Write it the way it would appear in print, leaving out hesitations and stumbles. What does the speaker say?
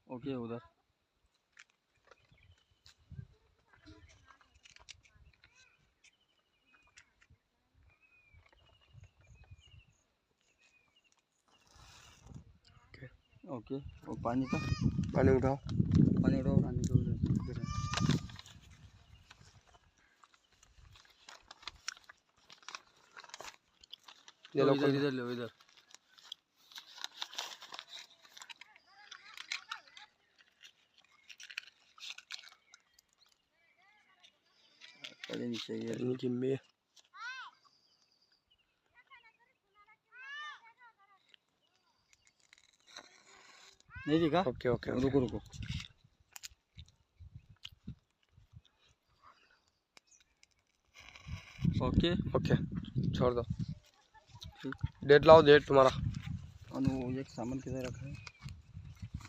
Okay उधर okay. वो पानी का पानी उठाओ। पानी उठाओ। पानी का उधर ये लो इधर इधर लो इधर। पहले नीचे ये नीचे में नहीं दिखा। ओके ओके रुको रुको। ओके ओके छोड़ दो। ठीक। डेट लाओ, डेट तुम्हारा। और वो एक सामान किधर रखा है?